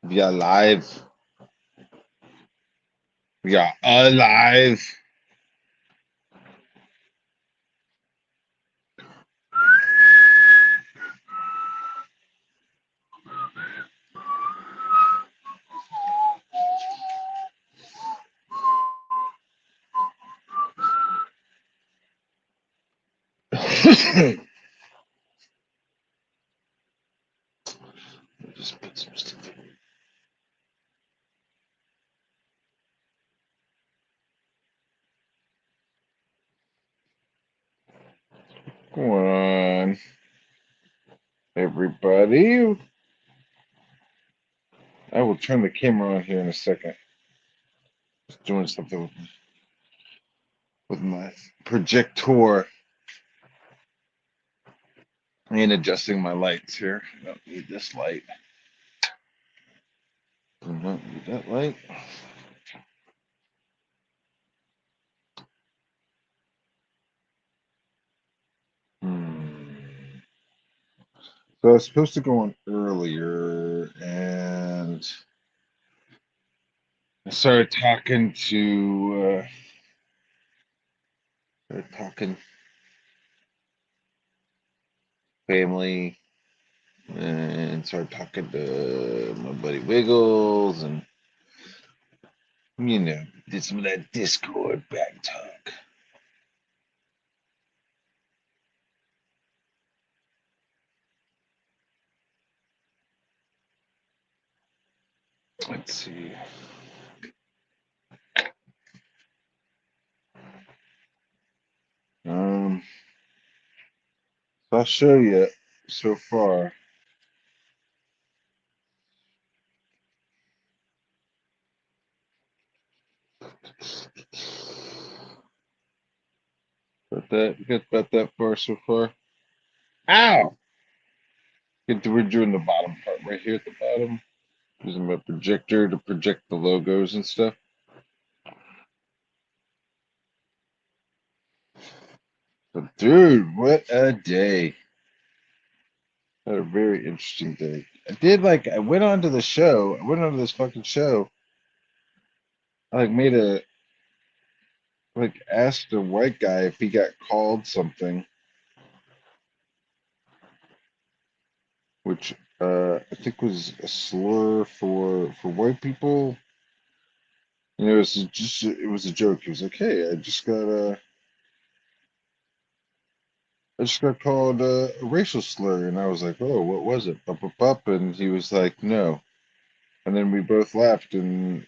We are live. We are alive. Just put some stuff in. Come on, everybody. I will turn the camera on here in a second. Just doing something with my projector and adjusting my lights here. I don't need this light. I don't need that light. Hmm. So I was supposed to go on earlier, and I started talking family, and started talking to my buddy Wiggles, and did some of that Discord back talk. Let's see. Um, so I'll show you so far. Got that far so far. Ow! We're doing the bottom part right here at the bottom. Using my projector to project the logos and stuff. But dude, what a day! Had a very interesting day. I went on to the show. I went on to this fucking show. I made a asked a white guy if he got called something, which I think was a slur for white people. It was a joke. He was like, "Hey, I just got called a racial slur," and I was like, "Oh, what was it?" Up, up, up, and he was like, "No," and then we both laughed, and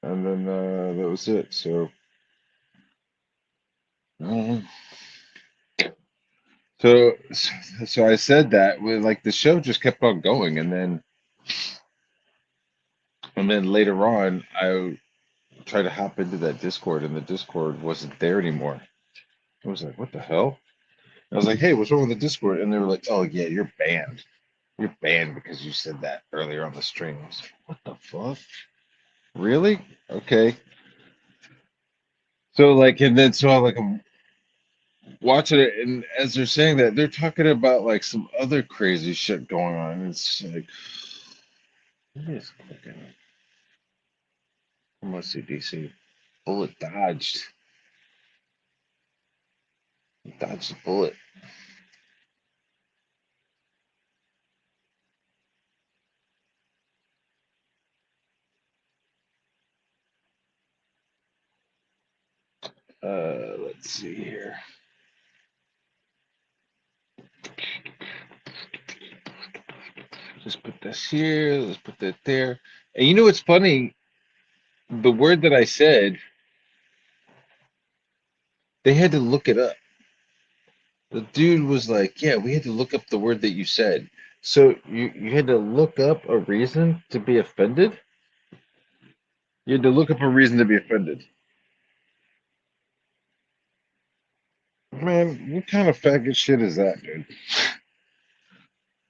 then that was it. So, uh, so I said that with the show just kept on going, and then later on, I tried to hop into that Discord, and the Discord wasn't there anymore. I was like, "What the hell?" I was like, "Hey, what's wrong with the Discord?" And they were like, "Oh yeah, you're banned. You're banned because you said that earlier on the stream." I was like, "What the fuck? Really? Okay." So I'm watching it, and as they're saying that, they're talking about some other crazy shit going on. It's like, what is clicking? Let's see, DC. Bullet dodged. Dodged the bullet. Let's see here. Just put this here. Let's put that there. And you know what's funny? The word that I said, they had to look it up. The dude was like, "Yeah, we had to look up the word that you said." So you had to look up a reason to be offended? You had to look up a reason to be offended. Man, what kind of faggot shit is that, dude?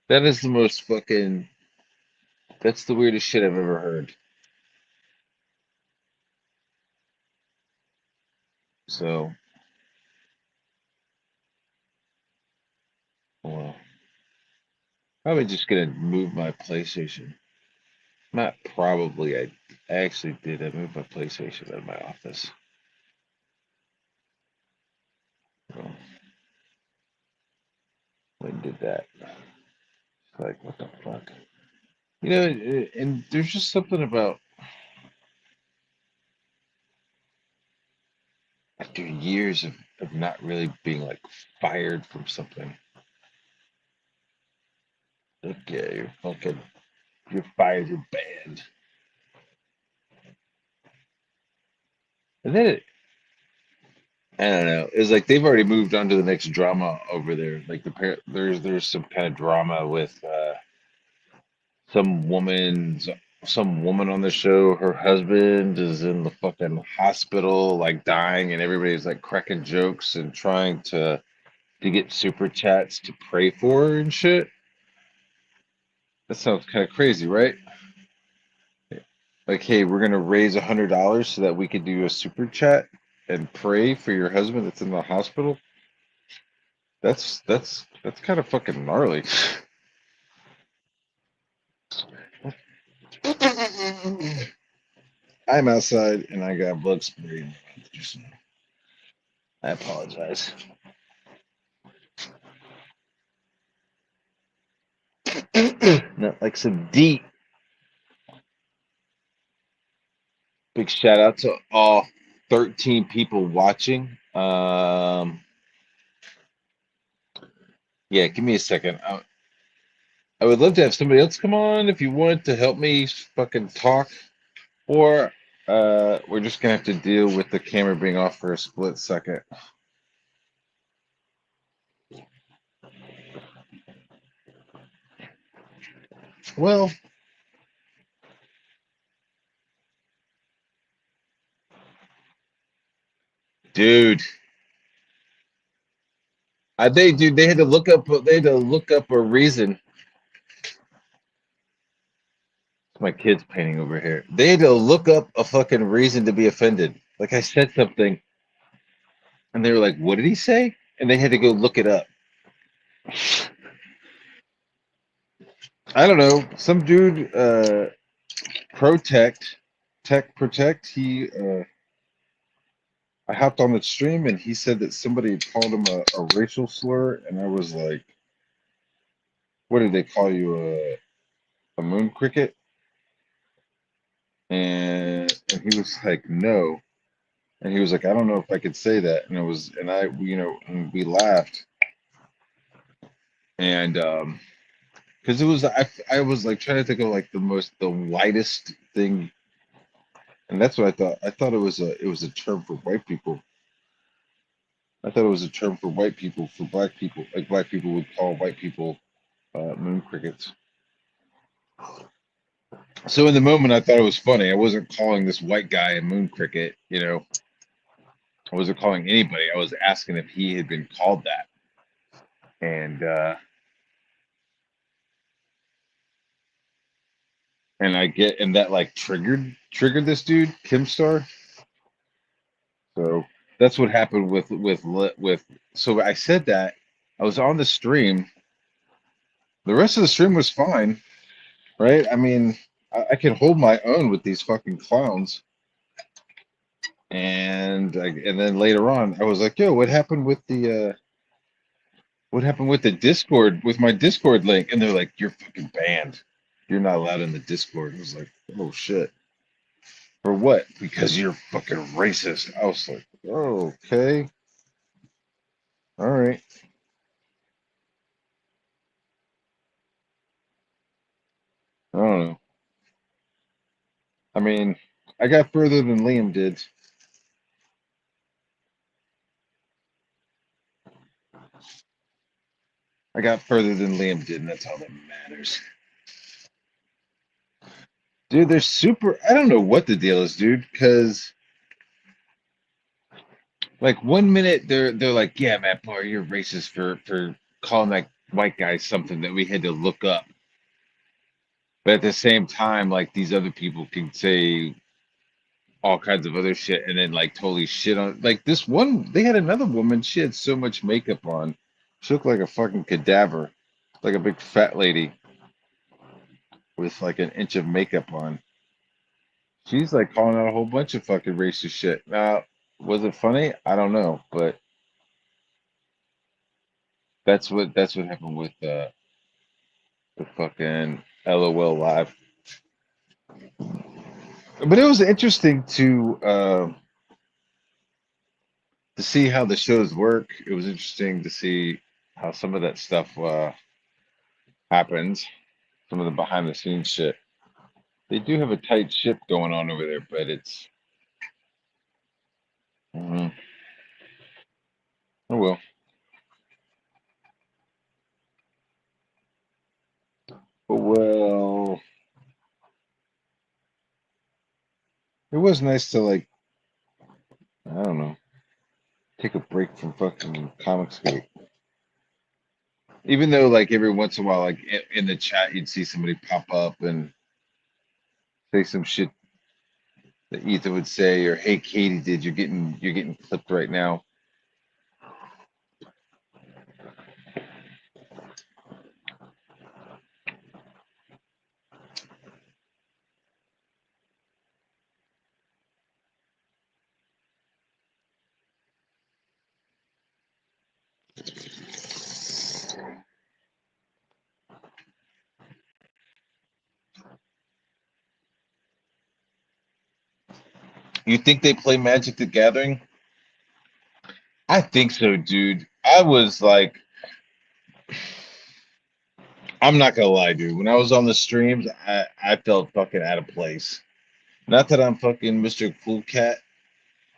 That is the most fucking. That's the weirdest shit I've ever heard. So, well, Probably just gonna move my PlayStation. Not probably. I actually did. I moved my PlayStation out of my office. So, when did that? Like, what the fuck? You know, and there's just something about after years of not really being like fired from something. Like, yeah, you're fired, you're banned. And then I don't know. It's like they've already moved on to the next drama over there. Like there's some kind of drama with some woman's some woman on the show. Her husband is in the fucking hospital, like dying, and everybody's like cracking jokes and trying to get super chats to pray for her and shit. That sounds kind of crazy, right? Like, hey, we're gonna raise $100 so that we could do a super chat and pray for your husband that's in the hospital. That's kind of fucking gnarly. I'm outside and I got bug spray. I apologize. Not like some deep. Big shout out to all 13 people watching. Yeah, give me a second. I would love to have somebody else come on if you want to help me fucking talk, or we're just gonna have to deal with the camera being off for a split second. Well, dude, they had to look up a reason. My kid's painting over here. They had to look up a fucking reason to be offended. Like I said something, and they were like, "What did he say?" And they had to go look it up. I don't know. Some dude, Protect, Tech Protect. I hopped on the stream and he said that somebody had called him a racial slur, and I was like, "What did they call you? A moon cricket?" And he was like, "No." And he was like, "I don't know if I could say that." And it was, and I, and we laughed. And because it was, I was like trying to think of like the lightest thing, and that's what I thought. I thought it was a term for white people. I thought it was a term for white people, for black people. Like black people would call white people moon crickets. So in the moment, I thought it was funny. I wasn't calling this white guy a moon cricket. I wasn't calling anybody. I was asking if he had been called that. And and that like triggered this dude, Kimstar. So that's what happened with. So I said that I was on the stream. The rest of the stream was fine, right? I mean, I can hold my own with these fucking clowns. And then later on, I was like, "Yo, what happened with the Discord, with my Discord link?" And they're like, "You're fucking banned. You're not allowed in the Discord." I was like, "Oh shit." For what? Because you're fucking racist. I was like, oh, okay. All right. I don't know. I mean, I got further than Liam did. I got further than Liam did, and that's all that matters. Dude, they're super. I don't know what the deal is, dude, because like 1 minute they're like, yeah, Matt Barr, you're racist for calling that white guy something that we had to look up. But at the same time, like these other people can say all kinds of other shit and then like totally shit on like this one. They had another woman, she had so much makeup on, she looked like a fucking cadaver, like a big fat lady. with like an inch of makeup on. She's like calling out a whole bunch of fucking racist shit. Now, was it funny? I don't know, but that's what happened with the fucking LOL live. But it was interesting to see how the shows work. It was interesting to see how some of that stuff happens, some of the behind the scenes shit. They do have a tight ship going on over there, but it's mm, oh well. Well, it was nice to like I don't know take a break from fucking Comicsgate. Even though like every once in a while, like in the chat, you'd see somebody pop up and say some shit that Ethan would say, or "Hey, Katie, did you're getting clipped right now." You think they play Magic the Gathering? I think so, dude. I was like, I'm not gonna lie, dude. When I was on the streams, I felt fucking out of place. Not that I'm fucking Mr. Cool Cat,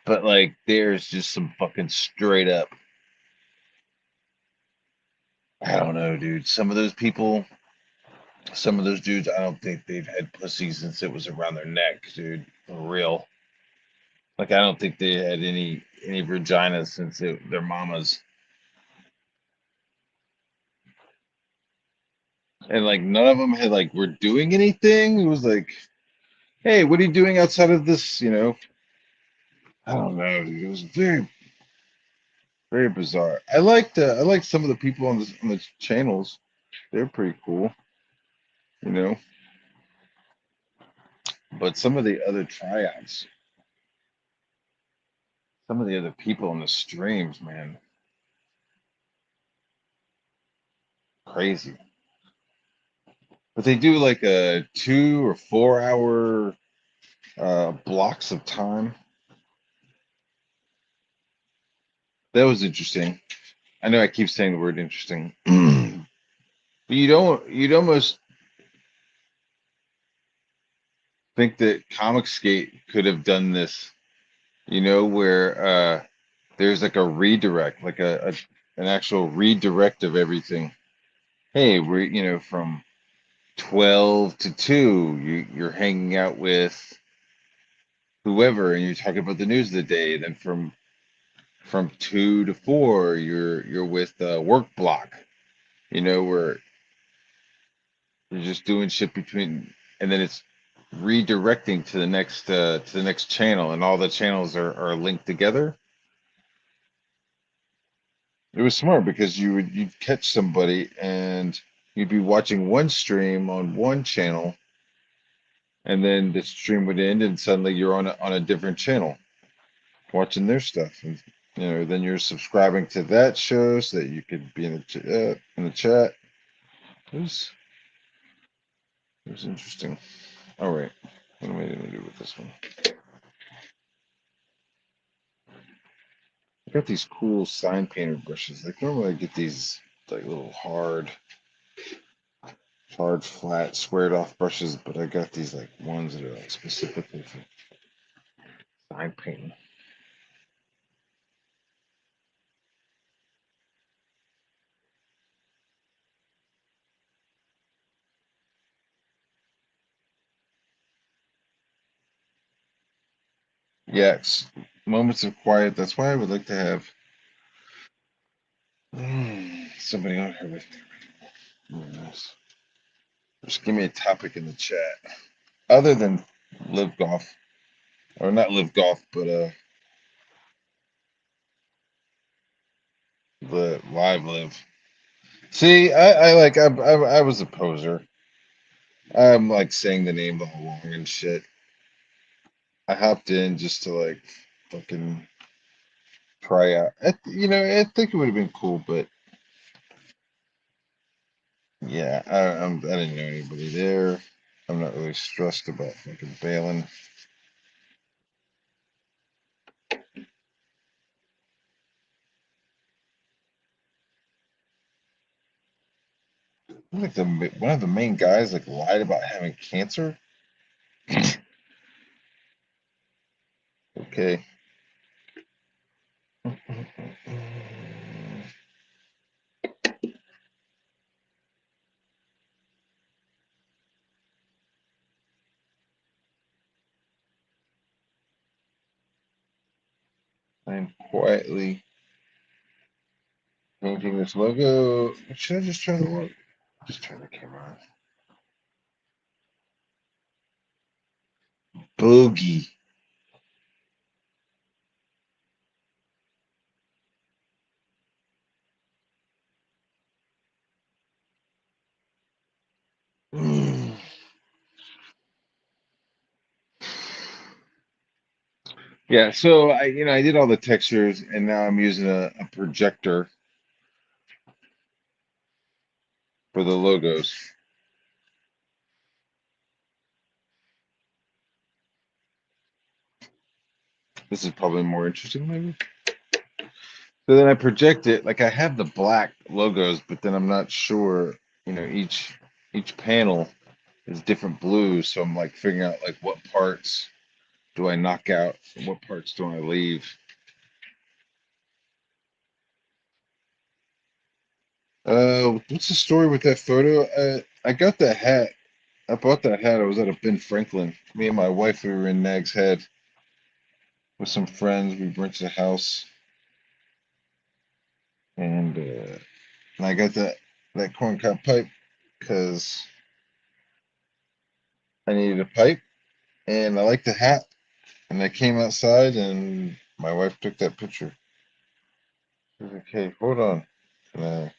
but like, there's just some fucking straight up. I don't know, dude. Some of those people, some of those dudes, I don't think they've had pussy since it was around their neck, dude. For real. Like, I don't think they had any vaginas since their mamas, and like none of them had like were doing anything. It was like, hey, what are you doing outside of this? I don't know, dude. It was very bizarre. I liked some of the people on the channels. They're pretty cool, you know. But some of the other tryouts, some of the other people on the streams, man, crazy. But they do like a 2 or 4 hour blocks of time. That was interesting. I know I keep saying the word interesting. But you'd almost think that Comicsgate could have done this, where there's like a redirect, like an actual redirect of everything. Hey, we're from 12 to 2, you're hanging out with whoever and you're talking about the news of the day. Then from 2 to 4, you're with work block, where you're just doing shit between, and then it's redirecting to the next channel, and all the channels are linked together. It was smart because you'd catch somebody and you'd be watching one stream on one channel, and then the stream would end, and suddenly you're on a different channel watching their stuff, and then you're subscribing to that show so that you could be in the chat. It was it was interesting. All right, what am I gonna do with this one? I got these cool sign painter brushes. Like normally I get these like little hard, flat, squared off brushes, but I got these like ones that are like specifically for sign painting. Yes, moments of quiet. That's why I would like to have somebody on here with me. Really nice. Just give me a topic in the chat other than live golf, or not live golf, but the live live. See, I was a poser. I'm like saying the name all wrong and shit. I hopped in just to like fucking try out. I think it would have been cool, but yeah, I didn't know anybody there. I'm not really stressed about fucking bailing. Like one of the main guys like lied about having cancer. Okay. I'm quietly painting this logo. Should I just turn the logo? Just turn the camera on. Boogie. Mm. Yeah, so I did all the textures, and now I'm using a projector for the logos. This is probably more interesting, maybe. So then I project it, like I have the black logos, but then I'm not sure, each panel is different blues, so I'm like figuring out like what parts do I knock out and what parts do I leave. What's the story with that photo? I got that hat. I bought that hat. I was at a Ben Franklin. Me and my wife, we were in Nag's Head with some friends. We rented a house, and I got that corncob pipe because I needed a pipe, and I liked the hat. And I came outside, and my wife took that picture. She was like, "Hey, hold on," and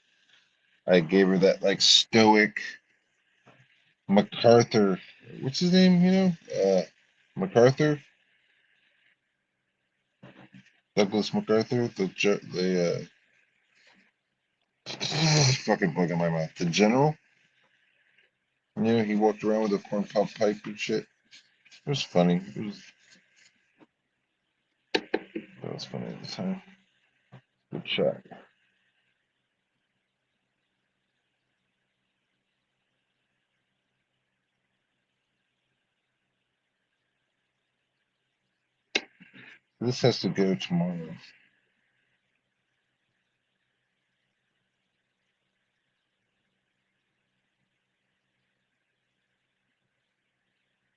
I gave her that like stoic MacArthur. What's his name? MacArthur, Douglas MacArthur, fucking bug in my mouth. The general. He walked around with a corncob pipe and shit. It was funny. That was funny at the time. Good shot. This has to go tomorrow.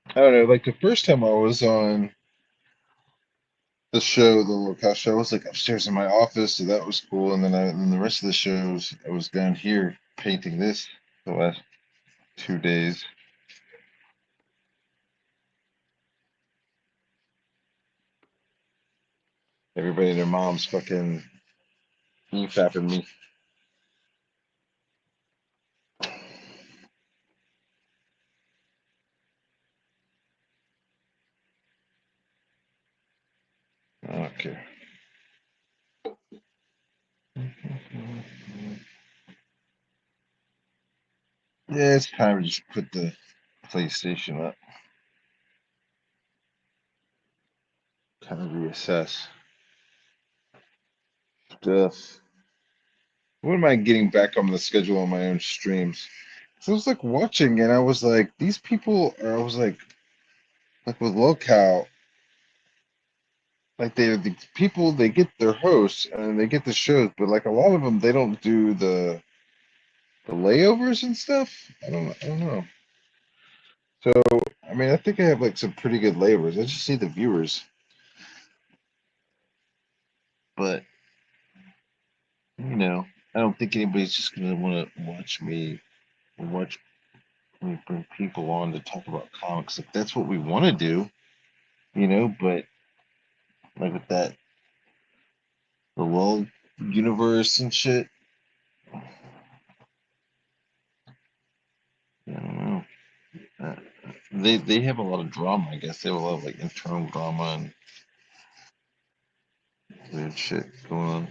I don't know. Like the first time I was on the show, the local show, I was like upstairs in my office, so that was cool. And then the rest of the shows, I was down here painting this the last 2 days. Everybody and their mom's fucking fapping me. Okay. Yeah, it's time to just put the PlayStation up. Kind of reassess stuff. When am I getting back on the schedule on my own streams? So I was like watching, and I was like, these people are. I was like with Locale, like they're the people. They get their hosts and they get the shows, but like a lot of them, they don't do the layovers and stuff. I don't know. So I mean, I think I have like some pretty good layovers. I just see the viewers, but I don't think anybody's just gonna want to watch me bring people on to talk about comics. Like that's what we want to do, but like with that the world universe and shit. I don't know. Uh, they have a lot of drama, I guess. They have a lot of like internal drama and weird shit going on.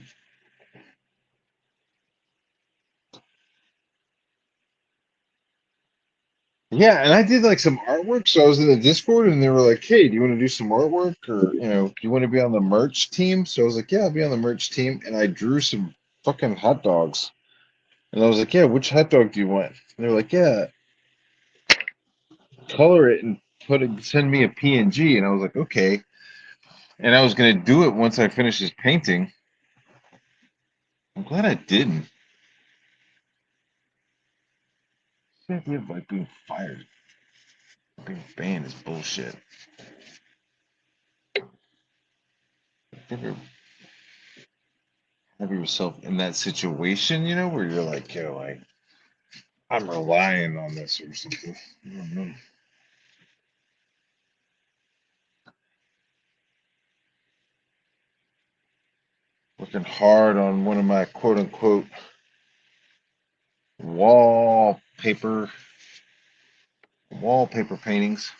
Yeah, and I did like some artwork. So I was in the Discord and they were like, "Hey, do you want to do some artwork or, do you want to be on the merch team?" So I was like, "Yeah, I'll be on the merch team." And I drew some fucking hot dogs. And I was like, "Yeah, which hot dog do you want?" And they were like, "Yeah, color it and send me a PNG." And I was like, "Okay." And I was gonna do it once I finished this painting. I'm glad I didn't. The idea of like being fired, being banned is bullshit. Never have yourself in that situation, where you're like, I'm relying on this or something. I don't know. Working hard on one of my quote unquote wallpaper wallpaper paintings.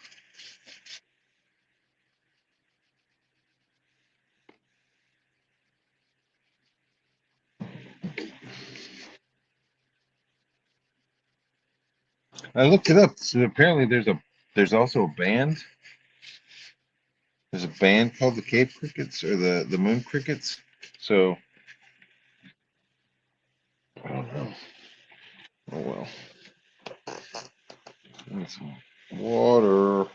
I looked it up. So apparently there's also a band. There's a band called the Cape Crickets or the Moon Crickets. So I don't know. Oh well. Need some water.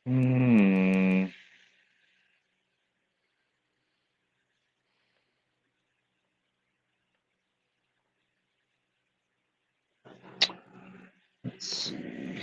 Hmm. Let's see.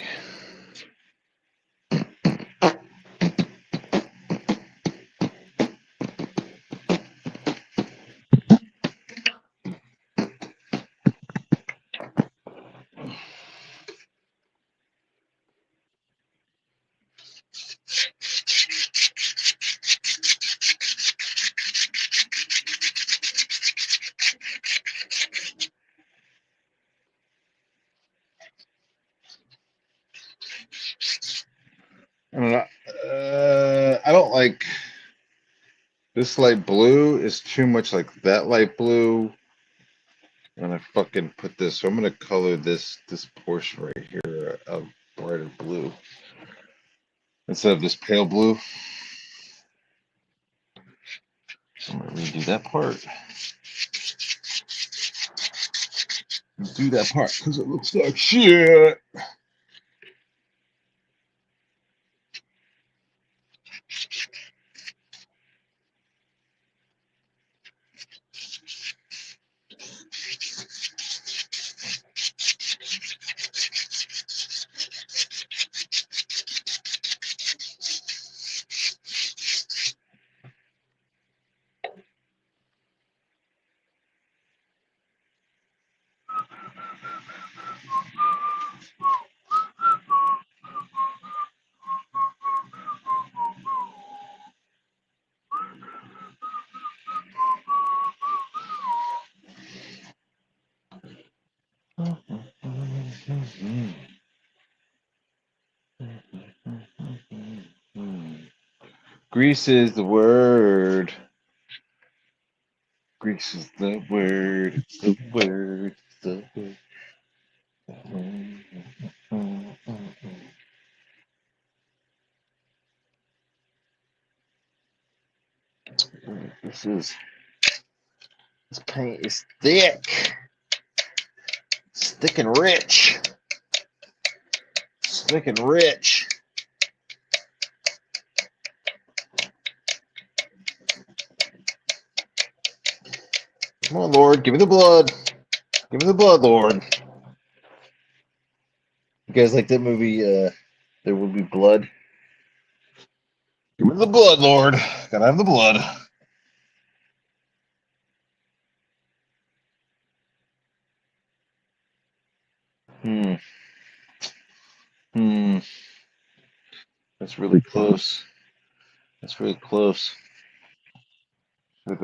I don't know. I don't like this light blue is too much like that light blue. And I fucking put this. So I'm gonna color this portion right here a brighter blue instead of this pale blue. So I'm gonna redo that part. Do that part because it looks like shit. Grease is the word. Grease is the word. It's the word. It's the word. This is this paint is thick. It's Thick and rich. Thick and rich. Come on, Lord. Give me the blood. Give me the blood, Lord. You guys like that movie, There Will Be Blood? Give me the blood, Lord. Gotta have the blood. Hmm. Hmm. That's really close. That's really close. Should,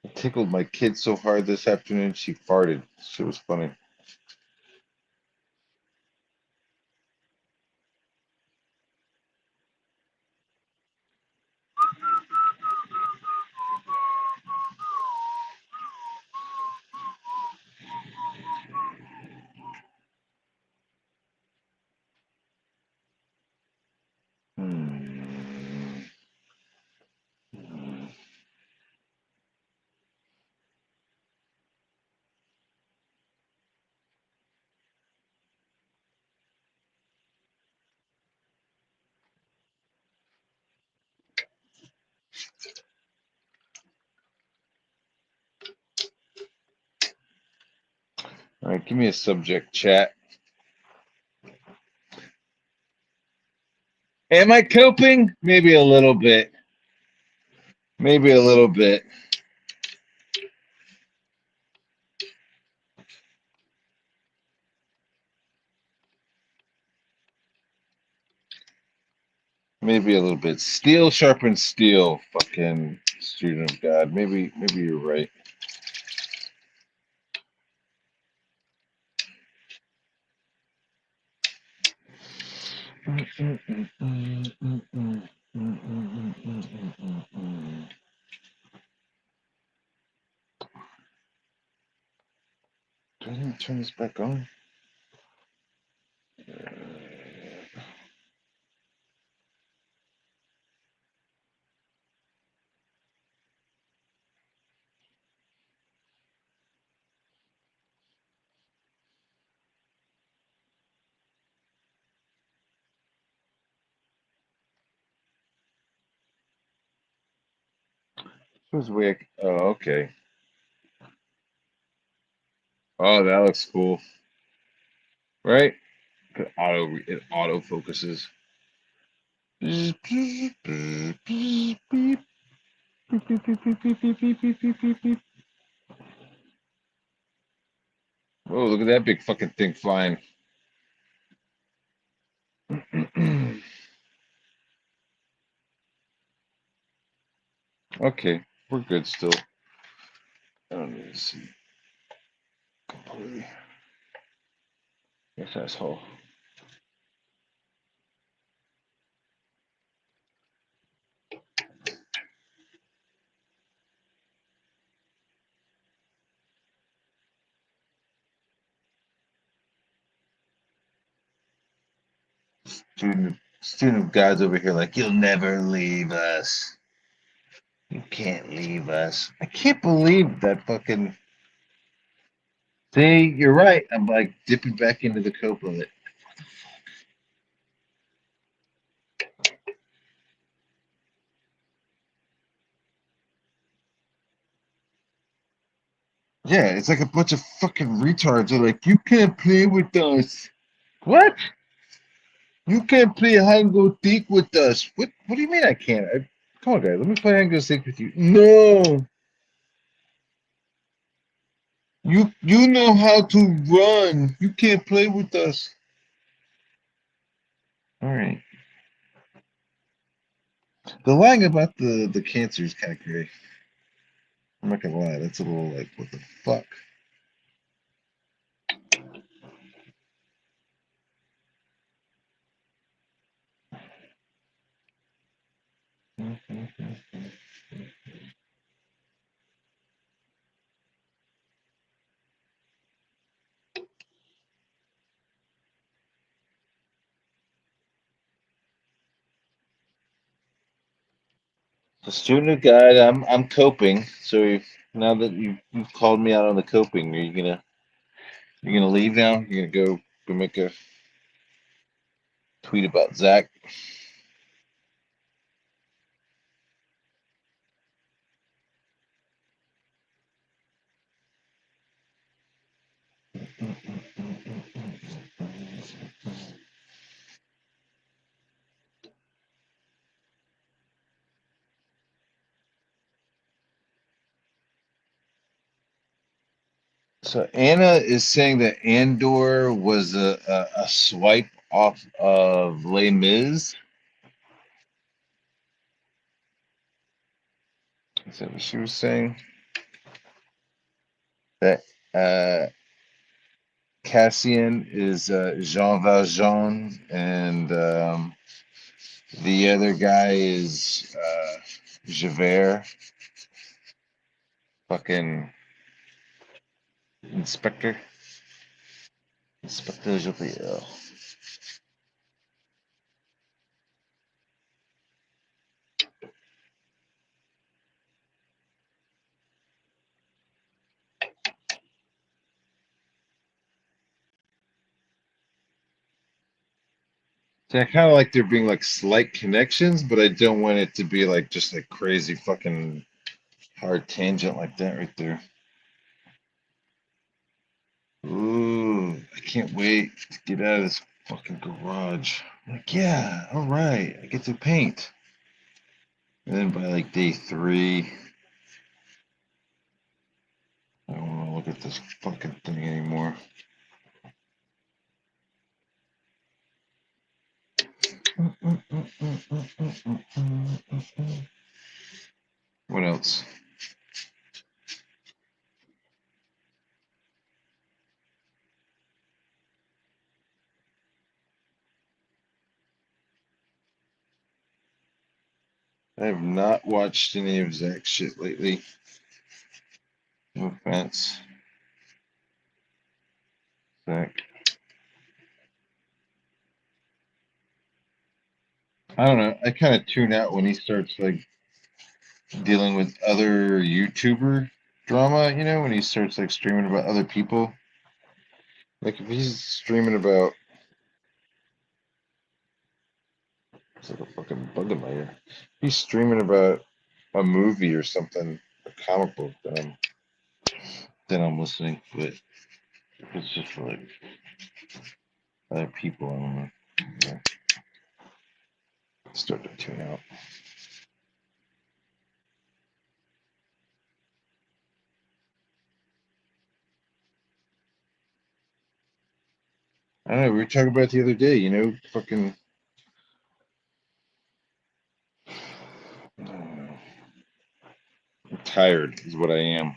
I tickled my kid so hard this afternoon she farted. Shit was funny. Hmm. All right, give me a subject, chat. Am I coping? Maybe a little bit. Maybe a little bit. Maybe a little bit. Steel sharpens steel, fucking student of God. Maybe you're right. Do I need to turn this back on? Who's weird? Oh, okay. Oh, that looks cool. Right? It auto focuses. Oh, look at that big fucking thing flying. Okay, we're good still. I don't need to see completely. Yes, asshole. Student of God's over here like, you'll never leave us. You can't leave us. I can't believe that fucking. See, you're right. I'm like dipping back into the cope of it. Yeah, it's like a bunch of fucking retards are like, you can't play with us. What? You can't play hide and go seek with us. What do you mean I can't? Come on, guys. Let me play hide and go seek with you. No. You know how to run. You can't play with us. All right. The lying about the cancer is kind of great. I'm not gonna lie. That's a little like, what the fuck? The student of God, I'm coping. So now that you've called me out on the coping, you're gonna leave now? You're gonna go make a tweet about Zach? So Anna is saying that Andor was a swipe off of Les Mis. Is that what she was saying? That Cassian is Jean Valjean, and the other guy is Javert, fucking Inspector. Inspector Javert. See, I kind of like there being like slight connections, but I don't want it to be like just like crazy fucking hard tangent like that right there. Ooh, I can't wait to get out of this fucking garage. Like, yeah, all right, I get to paint. And then by like day three, I don't want to look at this fucking thing anymore. What else? I have not watched any of Zach's shit lately. No offense, Zach. I don't know. I kind of tune out when he starts like dealing with other YouTuber drama, when he starts like streaming about other people. Like if he's streaming about, it's like a fucking bug in my ear. If he's streaming about a movie or something, a comic book, then I'm listening. But if it's just for like other people, I don't know. Yeah, start to tune out. I don't know. We were talking about it the other day. Fucking. I don't know. I'm tired, is what I am.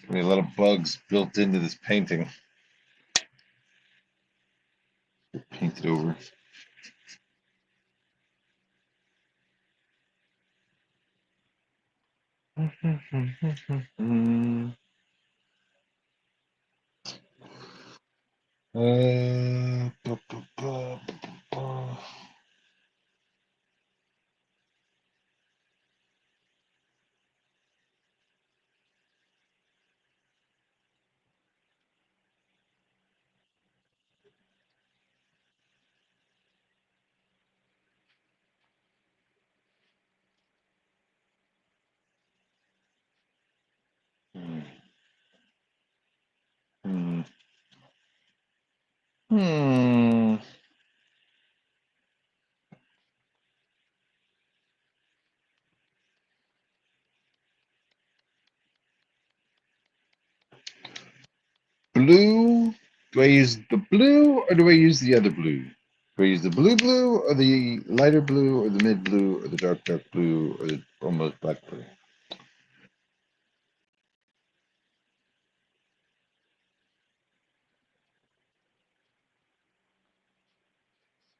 I mean, a lot of bugs built into this painting. Painted over. Hmm. blue? Do I use the blue or do I use the other blue? Do I use the blue or the lighter blue or the mid blue or the dark blue or the almost black blue?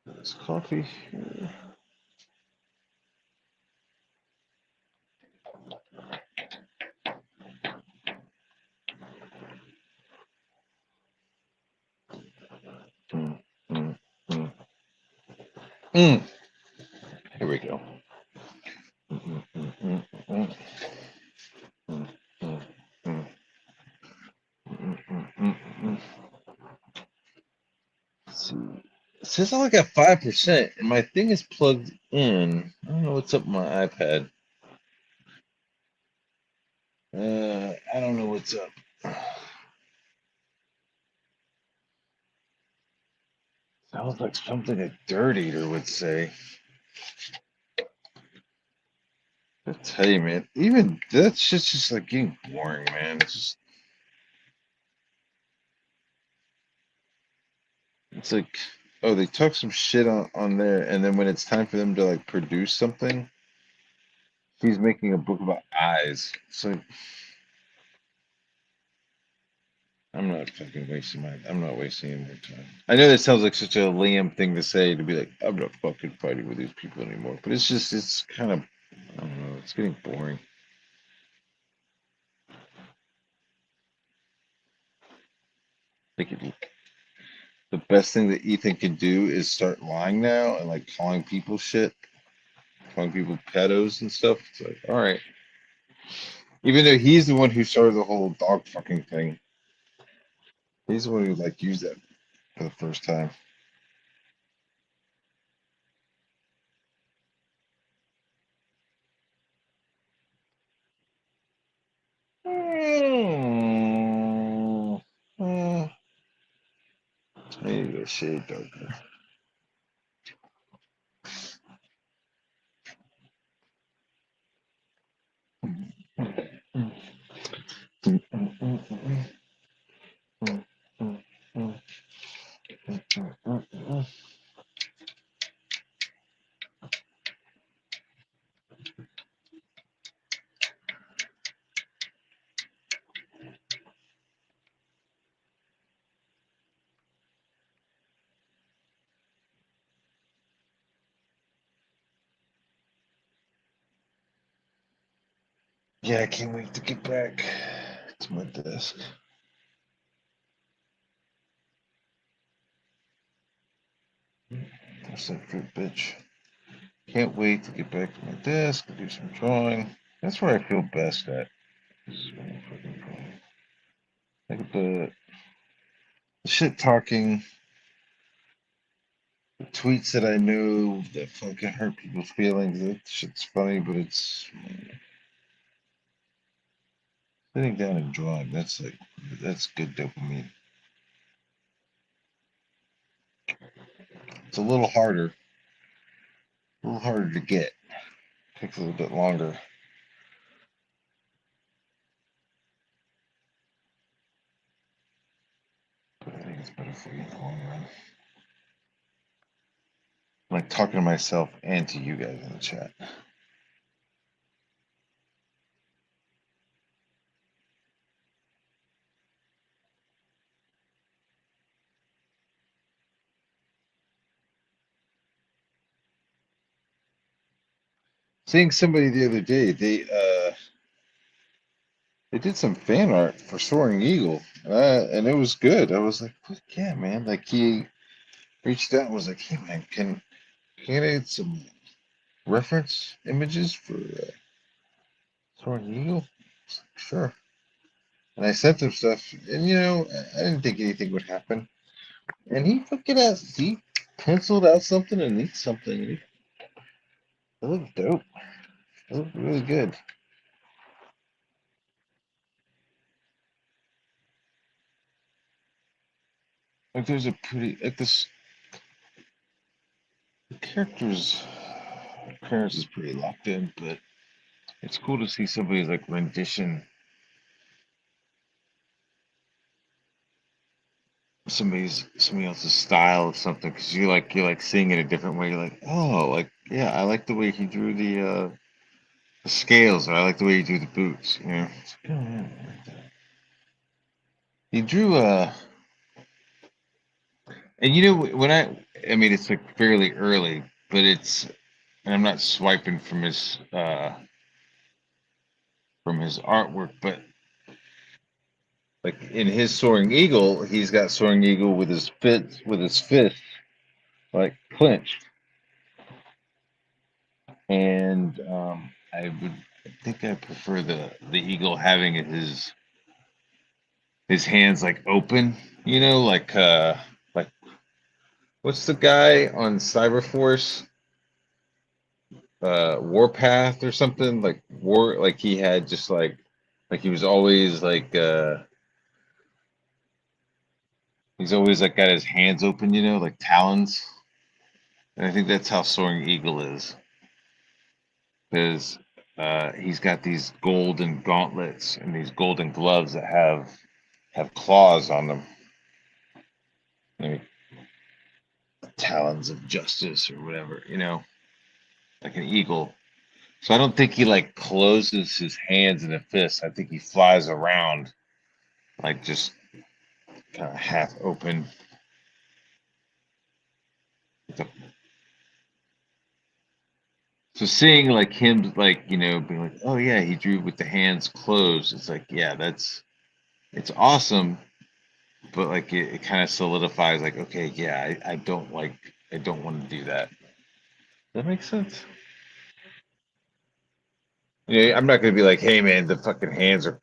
This coffee here. Mm, mm, mm. Mm. Here we go. Mm, mm, mm, mm, mm, mm, mm, mm, mm, mm, mm, mm. Let's see. It says I only got 5%, and my thing is plugged in. I don't know what's up with my iPad. I don't know what's up. Sounds like something a dirt eater would say. I tell you, man, even that shit's just like getting boring, man. It's like, oh, they talk some shit on there, and then when it's time for them to like produce something, he's making a book about eyes. So I'm not wasting any more time. I know that sounds like such a Liam thing to say to be like, I'm not fucking fighting with these people anymore. But it's kind of, I don't know, it's getting boring. Like the best thing that Ethan can do is start lying now and like calling people shit, calling people pedos and stuff. It's like, all right. Even though he's the one who started the whole dog fucking thing, he's the one who like used that for the first time. Mm, mm, I need to go shave darker. Yeah, I can't wait to get back to my desk. That's that fruit bitch. Can't wait to get back to my desk and do some drawing. That's where I feel best at. This is what I'm fucking drawing. Like the shit talking, the tweets that I know that fucking hurt people's feelings. That shit's funny, but it's sitting down and drawing. That's good dopamine. It's a little harder to get. Takes a little bit longer. But I think it's better for you in the long run. I'm like talking to myself and to you guys in the chat. Seeing somebody the other day, they did some fan art for Soaring Eagle, and it was good. I was like, fuck yeah, man. Like he reached out and was like, hey man, can I add some reference images for Soaring Eagle? I was like, sure. And I sent him stuff, and I didn't think anything would happen. And he penciled out something and neat something. It looked dope. It looked really good. Like there's a pretty like this the character's appearance is pretty locked in, but it's cool to see somebody's like rendition. somebody else's style of something because you're like seeing it a different way. You're like, oh, like yeah, I like the way he drew the scales, or I like the way he drew the boots. You know, it's like, oh, yeah, I like that. He drew and you know when I mean it's like fairly early, but it's and I'm not swiping from his artwork, but like in his soaring eagle, he's got soaring eagle with his fist like clenched, and I think I prefer the eagle having his hands like open, you know, like what's the guy on Cyberforce, Warpath or something like he had just like he was always he's always like got his hands open, you know, like talons. And I think that's how Soaring Eagle is, because he's got these golden gauntlets and these golden gloves that have claws on them, maybe talons of justice or whatever, you know, like an eagle. So I don't think he like closes his hands in a fist. I think he flies around like just kind of half open. So seeing like him like being like, oh yeah, he drew with the hands closed. It's like yeah, it's awesome, but like it kind of solidifies like okay, yeah, I don't want to do that. That makes sense. Yeah, I'm not gonna be like, hey man, the fucking hands are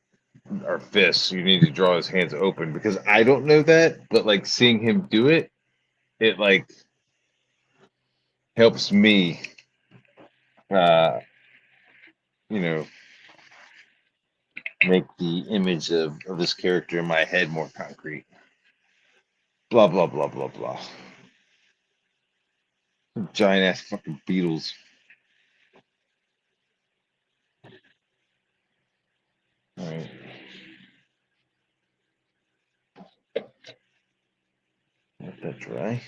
fists. You need to draw his hands open because I don't know that, but like seeing him do it, it like helps me, uh, you know, make the image of this character in my head more concrete. Blah blah blah blah blah. Giant ass fucking beetles. All right, let that dry.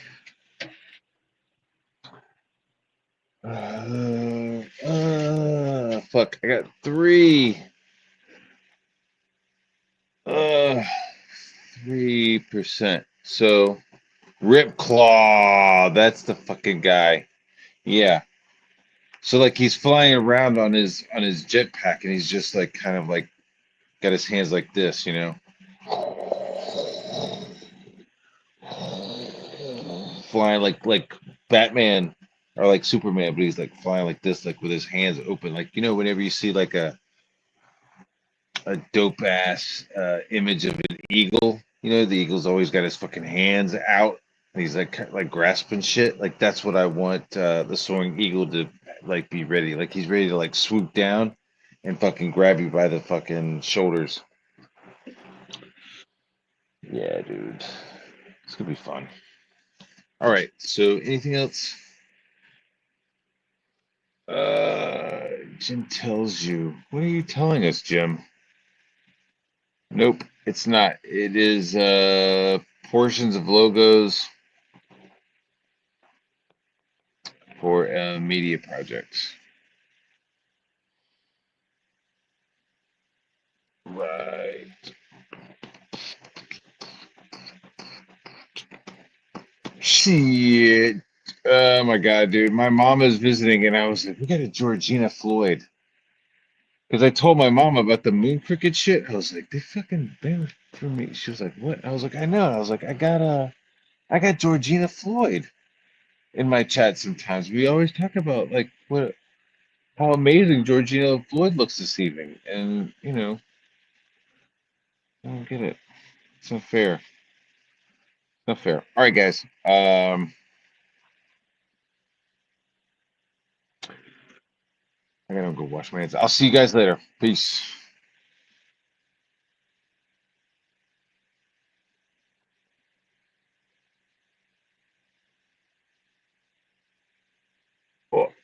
Fuck! I got three. Uh, 3%. So Rip Claw, that's the fucking guy. Yeah. So like he's flying around on his jetpack and he's just like kind of like got his hands like this, you know, flying like Batman or like Superman, but he's like flying like this, like with his hands open, like whenever you see like a dope ass image of an eagle, the eagle's always got his fucking hands out and he's like grasping shit. Like that's what I want the soaring eagle to like be ready. Like he's ready to like swoop down and fucking grab you by the fucking shoulders. Yeah, dude. It's gonna be fun. All right. So, anything else? Jim tells you. What are you telling us, Jim? Nope, it's not. It is portions of logos for media projects. Right. Shit. Oh my god, dude. My mom is visiting, and I was like, we got a Georgina Floyd. Because I told my mom about the moon cricket shit. I was like, they fucking banned for me. She was like, what? I was like, I know. I was like, I got Georgina Floyd in my chat sometimes. We always talk about like what how amazing Georgina Floyd looks this evening. And I don't get it. It's not fair. It's not fair. All right, guys. I gotta go wash my hands. I'll see you guys later. Peace.